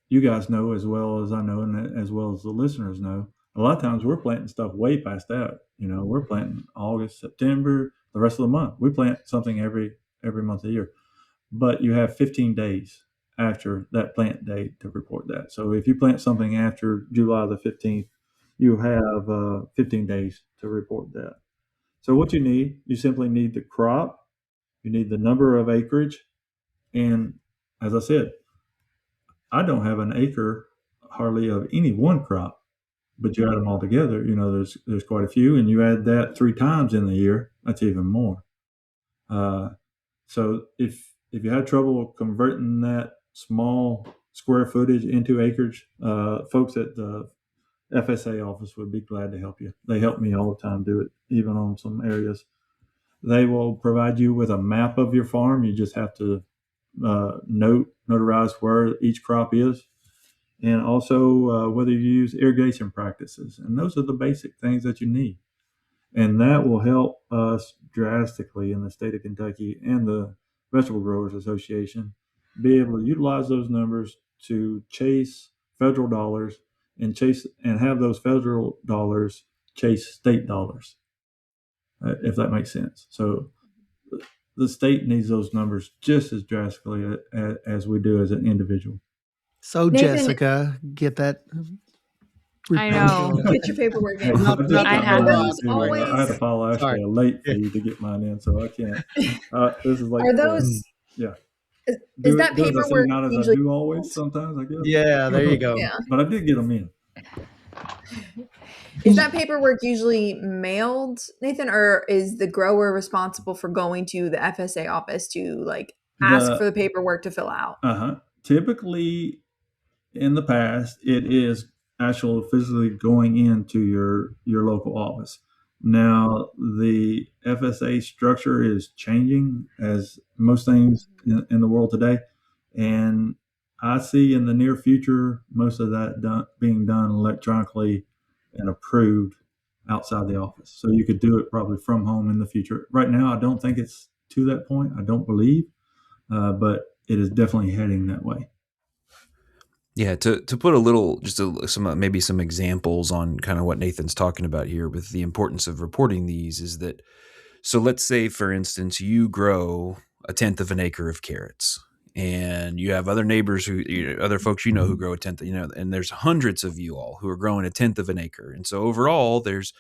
you guys know as well as I know, and as well as the listeners know, a lot of times we're planting stuff way past that. We're planting August, September, the rest of the month. We plant something every month of the year. But you have 15 days after that plant date to report that. So if you plant something after July the 15th, you have 15 days to report that. So what you simply need the crop, you need the number of acreage, and as I said, I don't have an acre hardly of any one crop, but you add them all together, there's quite a few, and you add that 3 times in the year, that's even more. So if you had trouble converting that small square footage into acreage, folks at the FSA office would be glad to help you. They help me all the time do it, even on some areas. They will provide you with a map of your farm. You just have to notarize where each crop is, and also whether you use irrigation practices. And those are the basic things that you need. And that will help us drastically in the state of Kentucky and the Vegetable Growers Association be able to utilize those numbers to chase federal dollars and have those federal dollars chase state dollars, if that makes sense. So the state needs those numbers just as drastically as we do as an individual. So Nathan, Jessica, get that. I know. Get your paperwork in. I had to file actually a late fee to get mine in, so I can't. This is like are those? Yeah. Is that do as I say, paperwork not as I usually do always. Sometimes I guess. Yeah, there you go. Yeah. But I did get them in. Is that paperwork usually mailed, Nathan, or is the grower responsible for going to the FSA office to like ask for the paperwork to fill out? Typically, in the past, it is actually physically going into your local office. Now, the FSA structure is changing, as most things in the world today, and I see in the near future most of that being done electronically and approved outside the office. So you could do it probably from home in the future. Right now, I don't think it's to that point. I don't believe, but it is definitely heading that way. Yeah, to put a little, maybe some examples on kind of what Nathan's talking about here with the importance of reporting these is that, so let's say, for instance, you grow 1/10 of an acre of carrots, and you have other neighbors other folks who grow 1/10, and there's hundreds of you all who are growing 1/10 of an acre, and so overall there's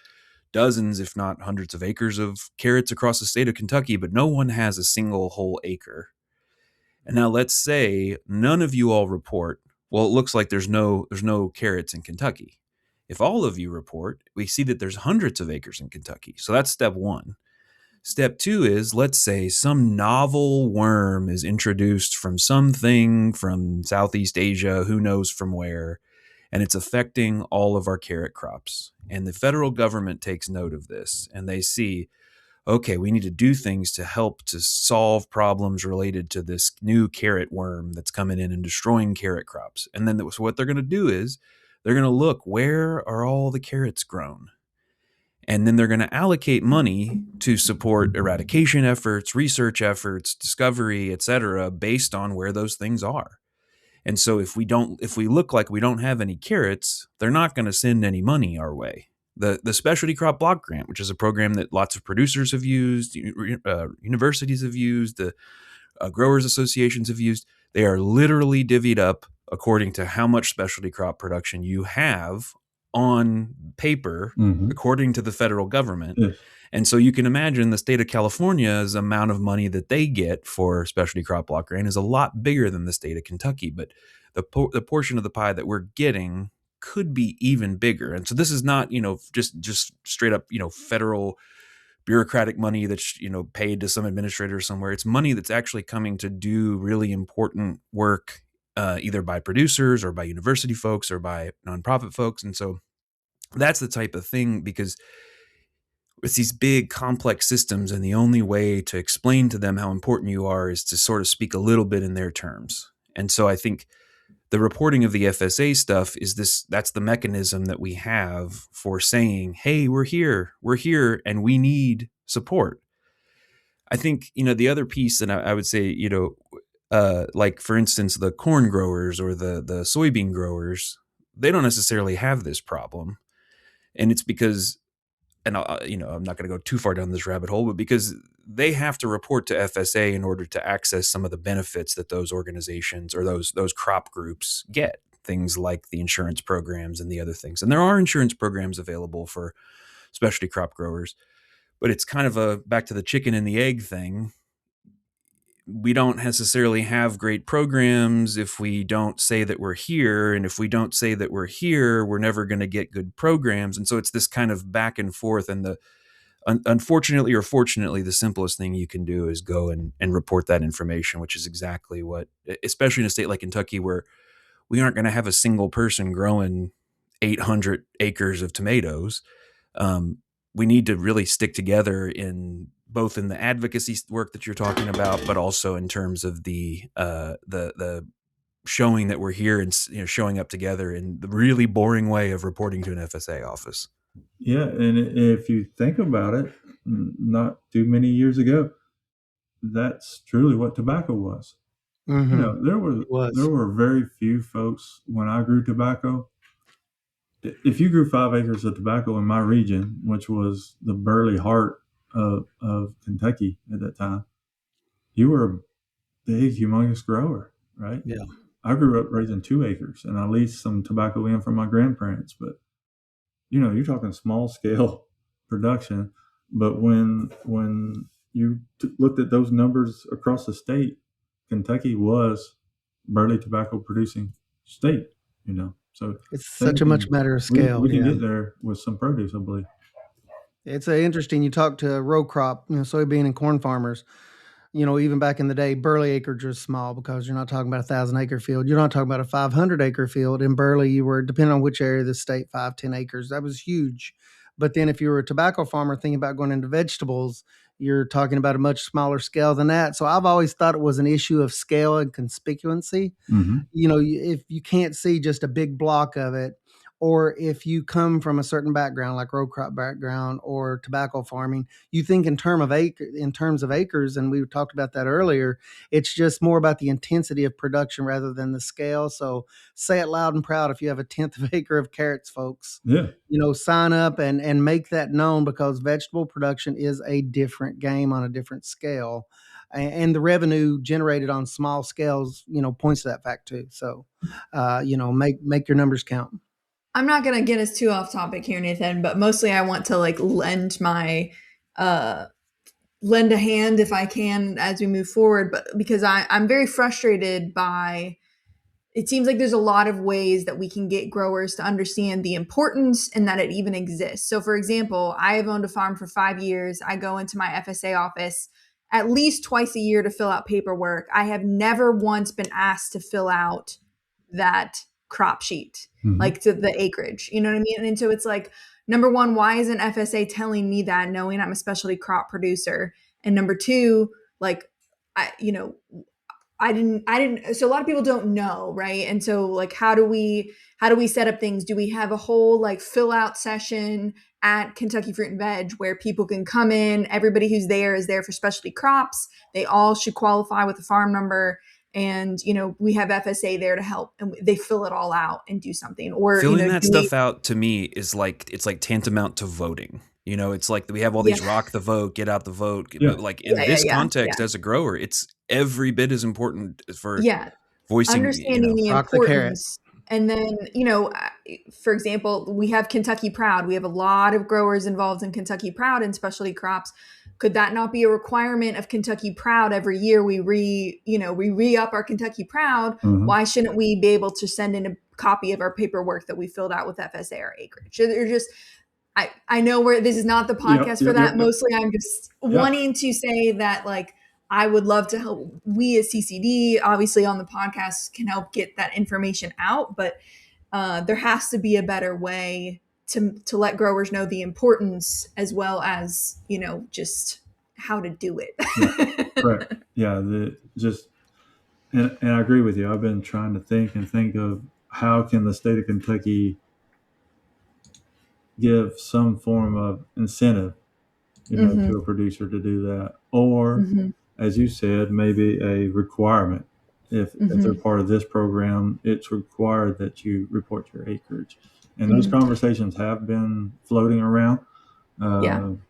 dozens, if not hundreds, of acres of carrots across the state of Kentucky, but no one has a single whole acre. And now let's say none of you all report. Well, it looks like there's no carrots in Kentucky. If all of you report, we see that there's hundreds of acres in Kentucky. So that's step one. Step two is, let's say some novel worm is introduced from something from Southeast Asia, who knows from where, and it's affecting all of our carrot crops. And the federal government takes note of this, and they see, okay, we need to do things to help to solve problems related to this new carrot worm that's coming in and destroying carrot crops. And then so what they're going to do is they're going to look, where are all the carrots grown? And then they're going to allocate money to support eradication efforts, research efforts, discovery, et cetera, based on where those things are. And so if we look like we don't have any carrots, they're not going to send any money our way. The Specialty Crop Block Grant, which is a program that lots of producers have used, universities have used, the growers associations have used, they are literally divvied up according to how much specialty crop production you have on paper, according to the federal government. Yes. And so you can imagine the state of California's amount of money that they get for Specialty Crop Block Grant is a lot bigger than the state of Kentucky, but the portion of the pie that we're getting could be even bigger. And so this is not, just straight up, federal bureaucratic money that's, paid to some administrator somewhere. It's money that's actually coming to do really important work, either by producers or by university folks or by nonprofit folks. And so that's the type of thing, because it's these big complex systems, and the only way to explain to them how important you are is to sort of speak a little bit in their terms. And so I think the reporting of the FSA stuff that's the mechanism that we have for saying, hey, we're here, and we need support. I think, the other piece, and I would say, like for instance, the corn growers or the soybean growers, they don't necessarily have this problem. And it's because, and I'm not going to go too far down this rabbit hole, but because they have to report to FSA in order to access some of the benefits that those organizations or those crop groups get, things like the insurance programs and the other things. And there are insurance programs available for specialty crop growers, but it's kind of a back to the chicken and the egg thing. We don't necessarily have great programs if we don't say that we're here. And if we don't say that we're here, we're never going to get good programs. And so it's this kind of back and forth. And unfortunately or fortunately, the simplest thing you can do is go and report that information, which is exactly what, especially in a state like Kentucky, where we aren't going to have a single person growing 800 acres of tomatoes. We need to really stick together in both in the advocacy work that you're talking about, but also in terms of the showing that we're here and showing up together in the really boring way of reporting to an FSA office. Yeah, and if you think about it, not too many years ago, that's truly what tobacco was. Mm-hmm. There were very few folks when I grew tobacco. If you grew 5 acres of tobacco in my region, which was the Burley heart of Kentucky at that time, you were a big, humongous grower, right? Yeah. I grew up raising 2 acres, and I leased some tobacco in from my grandparents. But you're talking small scale production. But when you looked at those numbers across the state, Kentucky was barley tobacco producing state, so it's such a much better scale. We can get there with some produce, I believe. It's interesting. You talk to row crop, soybean and corn farmers. Even back in the day, barley acreage was small because you're not talking about 1,000-acre field. You're not talking about a 500-acre field. In barley, you were, depending on which area of the state, 5-10 acres. That was huge. But then if you were a tobacco farmer thinking about going into vegetables, you're talking about a much smaller scale than that. So I've always thought it was an issue of scale and conspicuancy. Mm-hmm. If you can't see just a big block of it, or if you come from a certain background, like row crop background or tobacco farming, you think in terms of acres, and we talked about that earlier. It's just more about the intensity of production rather than the scale. So say it loud and proud if you have a 1/10 of an acre of carrots, folks. Yeah. Sign up and make that known, because vegetable production is a different game on a different scale. And the revenue generated on small scales, points to that fact too. So, make your numbers count. I'm not going to get us too off topic here, Nathan, but mostly I want to lend a hand if I can as we move forward, but because I'm very frustrated by, it seems like there's a lot of ways that we can get growers to understand the importance and that it even exists. So for example, I have owned a farm for 5 years. I go into my FSA office at least twice a year to fill out paperwork. I have never once been asked to fill out that crop sheet, to the acreage, you know what I mean? And so it's number one, why isn't FSA telling me that, knowing I'm a specialty crop producer? And number two, I didn't, so a lot of people don't know. Right. And so how do we set up things? Do we have a whole fill out session at Kentucky Fruit and Veg where people can come in? Everybody who's there is there for specialty crops. They all should qualify with a farm number. And, we have FSA there to help, and they fill it all out and do something. Or filling that stuff out to me is it's tantamount to voting. It's we have all these rock the vote, get out the vote. Yeah. In this context, as a grower, it's every bit as important for voicing, understanding the importance. And then, for example, we have Kentucky Proud. We have a lot of growers involved in Kentucky Proud and specialty crops. Could that not be a requirement of Kentucky Proud every year? We re-up our Kentucky Proud. Mm-hmm. Why shouldn't we be able to send in a copy of our paperwork that we filled out with FSA or acreage? They're just, I know this is not the podcast for that. Mostly I'm just wanting to say that I would love to help. We as CCD, obviously on the podcast, can help get that information out, but there has to be a better way to let growers know the importance, as well as, just how to do it. Right. Yeah. And I agree with you. I've been trying to think of how can the state of Kentucky give some form of incentive, to a producer to do that, or as you said, maybe a requirement. If they're part of this program, it's required that you report your acreage. And those conversations have been floating around. I'm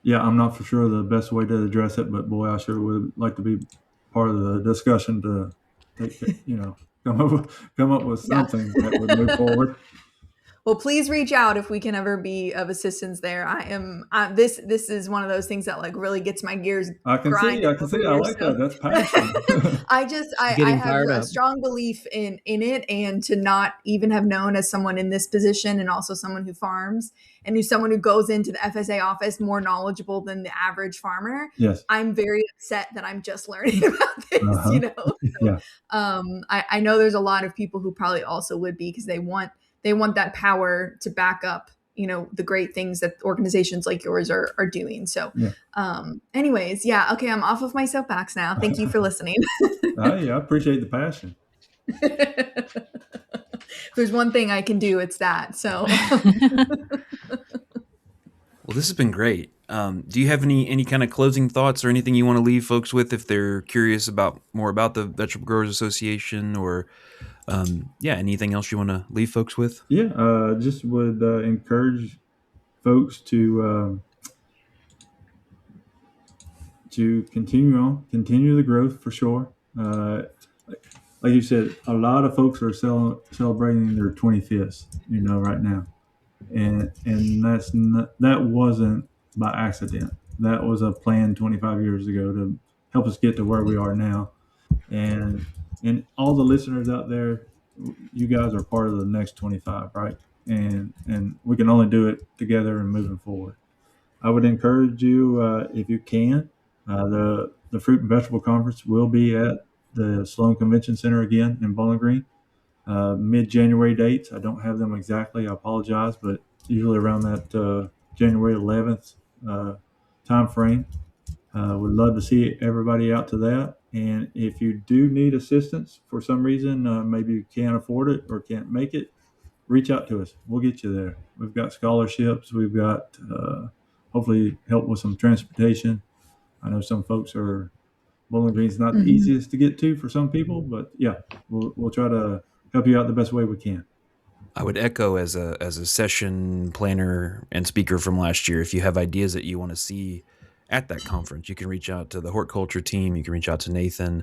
not for sure the best way to address it, but boy, I sure would like to be part of the discussion to come up with something that would move forward. Well, please reach out if we can ever be of assistance there. This is one of those things that really gets my gears grinding. I can see. I like that. That's passion. I have a strong belief in it, and to not even have known as someone in this position, and also someone who farms and who's someone who goes into the FSA office more knowledgeable than the average farmer. Yes. I'm very upset that I'm just learning about this, So, I know there's a lot of people who probably also would be, because they want that power to back up, the great things that organizations like yours are doing. So, anyways, okay, I'm off of my soapbox now. Thank you for listening. I appreciate the passion. If there's one thing I can do, it's that. So, well, this has been great. Do you have any kind of closing thoughts or anything you want to leave folks with if they're curious more about the Vegetable Growers Association, or anything else you want to leave folks with? Just would encourage folks to continue the growth for sure. Like you said, a lot of folks are celebrating their 25th, right now, and that wasn't by accident. That was a plan 25 years ago help us get to where we are now. And all the listeners out there, you guys are part of the next 25, right? And we can only do it together and moving forward. I would encourage you, if you can, the Fruit and Vegetable Conference will be at the Sloan Convention Center again in Bowling Green. Mid-January dates. I don't have them exactly. I apologize, but usually around that January 11th time frame. Would love to see everybody out to that. And if you do need assistance for some reason, maybe you can't afford it or can't make it, reach out to us. We'll get you there. We've got scholarships. We've got hopefully help with some transportation. I know some folks are Bowling Green's not the easiest to get to for some people, but yeah, we'll try to help you out the best way we can. I would echo as a session planner and speaker from last year. If you have ideas that you want to see at that conference, you can reach out to the horticulture team. You can reach out to Nathan,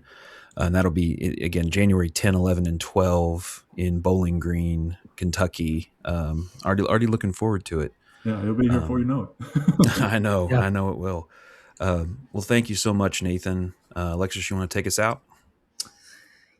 and that'll be again January 10, 11, and 12 in Bowling Green, Kentucky. Already looking forward to it. Yeah, he'll be here before you know it. I know Yeah. it will. Well, thank you so much, Nathan. Alexis, you want to take us out?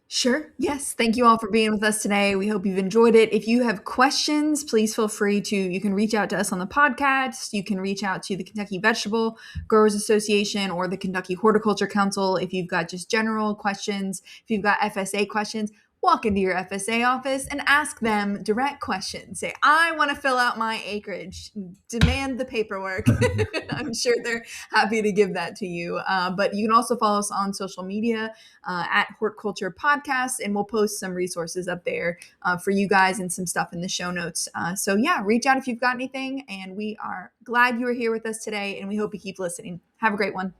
Sure. Yes. Thank you all for being with us today. We hope you've enjoyed it. If you have questions, please feel free to, you can reach out to us on the podcast. You can reach out to the Kentucky Vegetable Growers Association or the Kentucky Horticulture Council. If you've got just general questions, if you've got FSA questions, walk into your FSA office and ask them direct questions. Say, I want to fill out my acreage. Demand the paperwork. I'm sure they're happy to give that to you. But you can also follow us on social media at Horticulture Podcast, and we'll post some resources up there for you guys and some stuff in the show notes. So yeah, reach out if you've got anything. And we are glad you were here with us today, and we hope you keep listening. Have a great one.